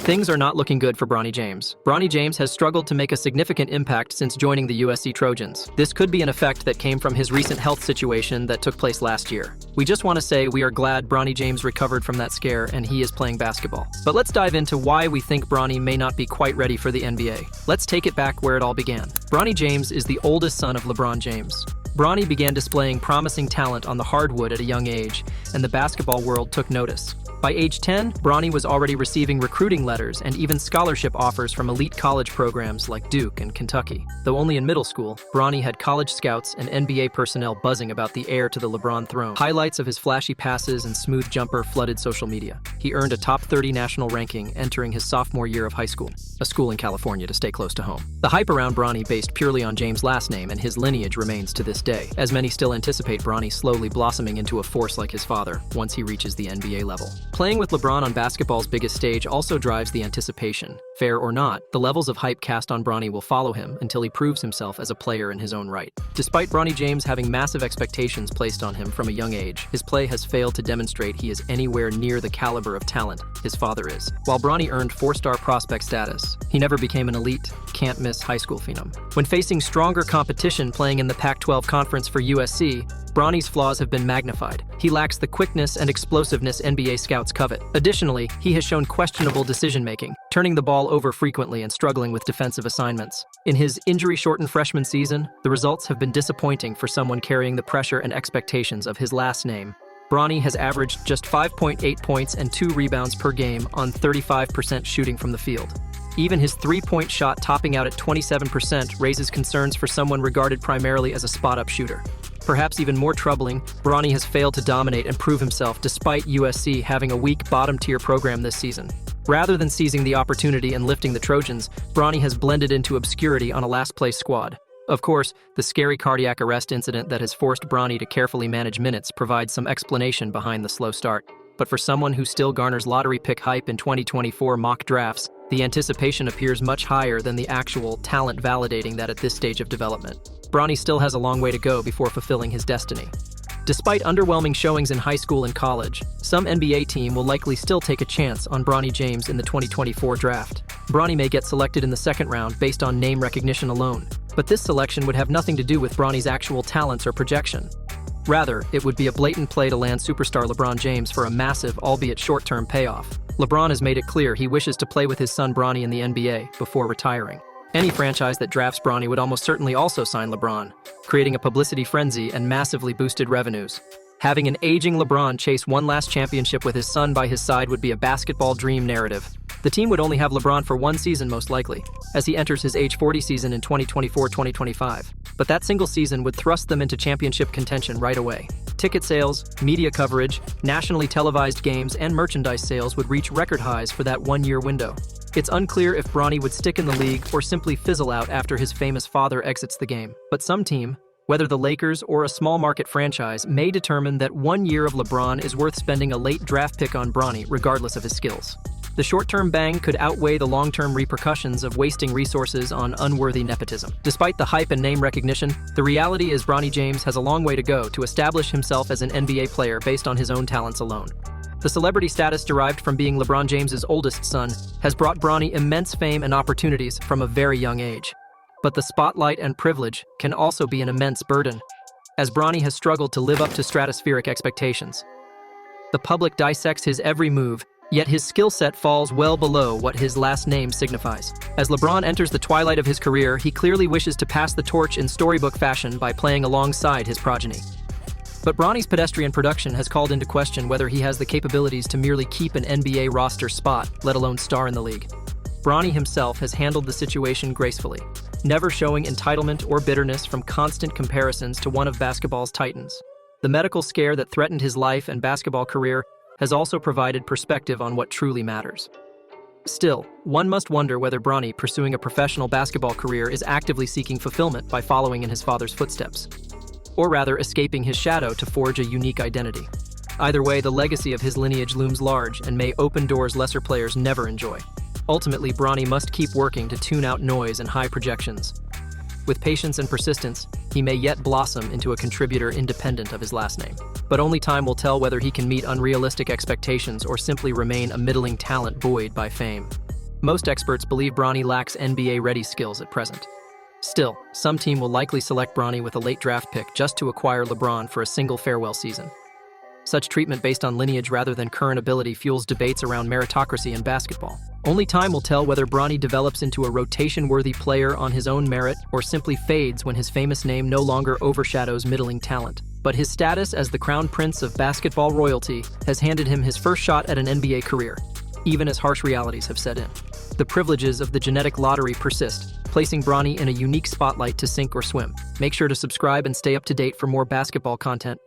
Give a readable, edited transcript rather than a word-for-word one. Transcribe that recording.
Things are not looking good for Bronny James. Bronny James has struggled to make a significant impact since joining the USC Trojans. This could be an effect that came from his recent health situation that took place last year. We just want to say we are glad Bronny James recovered from that scare and he is playing basketball. But let's dive into why we think Bronny may not be quite ready for the NBA. Let's take it back where it all began. Bronny James is the oldest son of LeBron James. Bronny began displaying promising talent on the hardwood at a young age, and the basketball world took notice. By age 10, Bronny was already receiving recruiting letters and even scholarship offers from elite college programs like Duke and Kentucky. Though only in middle school, Bronny had college scouts and NBA personnel buzzing about the heir to the LeBron throne. Highlights of his flashy passes and smooth jumper flooded social media. He earned a top 30 national ranking entering his sophomore year of high school, a school in California to stay close to home. The hype around Bronny based purely on James' last name, and his lineage remains to this day, as many still anticipate Bronny slowly blossoming into a force like his father once he reaches the NBA level. Playing with LeBron on basketball's biggest stage also drives the anticipation. Fair or not, the levels of hype cast on Bronny will follow him until he proves himself as a player in his own right. Despite Bronny James having massive expectations placed on him from a young age, his play has failed to demonstrate he is anywhere near the caliber of talent his father is. While Bronny earned 4-star prospect status, he never became an elite, can't-miss high school phenom. When facing stronger competition playing in the Pac-12 conference for USC, Bronny's flaws have been magnified. He lacks the quickness and explosiveness NBA scouts covet. Additionally, he has shown questionable decision-making, turning the ball over frequently and struggling with defensive assignments. In his injury-shortened freshman season, the results have been disappointing for someone carrying the pressure and expectations of his last name. Bronny has averaged just 5.8 points and 2 rebounds per game on 35% shooting from the field. Even his three-point shot topping out at 27% raises concerns for someone regarded primarily as a spot-up shooter. Perhaps even more troubling, Bronny has failed to dominate and prove himself despite USC having a weak bottom-tier program this season. Rather than seizing the opportunity and lifting the Trojans, Bronny has blended into obscurity on a last-place squad. Of course, the scary cardiac arrest incident that has forced Bronny to carefully manage minutes provides some explanation behind the slow start. But for someone who still garners lottery pick hype in 2024 mock drafts, the anticipation appears much higher than the actual talent validating that at this stage of development. Bronny still has a long way to go before fulfilling his destiny. Despite underwhelming showings in high school and college, some NBA team will likely still take a chance on Bronny James in the 2024 draft. Bronny may get selected in the second round based on name recognition alone, but this selection would have nothing to do with Bronny's actual talents or projection. Rather, it would be a blatant play to land superstar LeBron James for a massive, albeit short-term payoff. LeBron has made it clear he wishes to play with his son Bronny in the NBA before retiring. Any franchise that drafts Bronny would almost certainly also sign LeBron, creating a publicity frenzy and massively boosted revenues. Having an aging LeBron chase one last championship with his son by his side would be a basketball dream narrative. The team would only have LeBron for one season most likely, as he enters his age 40 season in 2024-2025. But that single season would thrust them into championship contention right away. Ticket sales, media coverage, nationally televised games, and merchandise sales would reach record highs for that one-year window. It's unclear if Bronny would stick in the league or simply fizzle out after his famous father exits the game. But some team, whether the Lakers or a small market franchise, may determine that 1 year of LeBron is worth spending a late draft pick on Bronny regardless of his skills. The short-term bang could outweigh the long-term repercussions of wasting resources on unworthy nepotism. Despite the hype and name recognition, the reality is Bronny James has a long way to go to establish himself as an NBA player based on his own talents alone. The celebrity status derived from being LeBron James's oldest son has brought Bronny immense fame and opportunities from a very young age. But the spotlight and privilege can also be an immense burden, as Bronny has struggled to live up to stratospheric expectations. The public dissects his every move, yet his skill set falls well below what his last name signifies. As LeBron enters the twilight of his career, he clearly wishes to pass the torch in storybook fashion by playing alongside his progeny. But Bronny's pedestrian production has called into question whether he has the capabilities to merely keep an NBA roster spot, let alone star in the league. Bronny himself has handled the situation gracefully, never showing entitlement or bitterness from constant comparisons to one of basketball's titans. The medical scare that threatened his life and basketball career has also provided perspective on what truly matters. Still, one must wonder whether Bronny, pursuing a professional basketball career, is actively seeking fulfillment by following in his father's footsteps, or rather escaping his shadow to forge a unique identity. Either way, the legacy of his lineage looms large and may open doors lesser players never enjoy. Ultimately, Bronny must keep working to tune out noise and high projections. With patience and persistence, he may yet blossom into a contributor independent of his last name. But only time will tell whether he can meet unrealistic expectations or simply remain a middling talent buoyed by fame. Most experts believe Bronny lacks NBA-ready skills at present. Still, some team will likely select Bronny with a late draft pick just to acquire LeBron for a single farewell season. Such treatment based on lineage rather than current ability fuels debates around meritocracy in basketball. Only time will tell whether Bronny develops into a rotation-worthy player on his own merit or simply fades when his famous name no longer overshadows middling talent. But his status as the crown prince of basketball royalty has handed him his first shot at an NBA career, even as harsh realities have set in. The privileges of the genetic lottery persist, placing Bronny in a unique spotlight to sink or swim. Make sure to subscribe and stay up to date for more basketball content.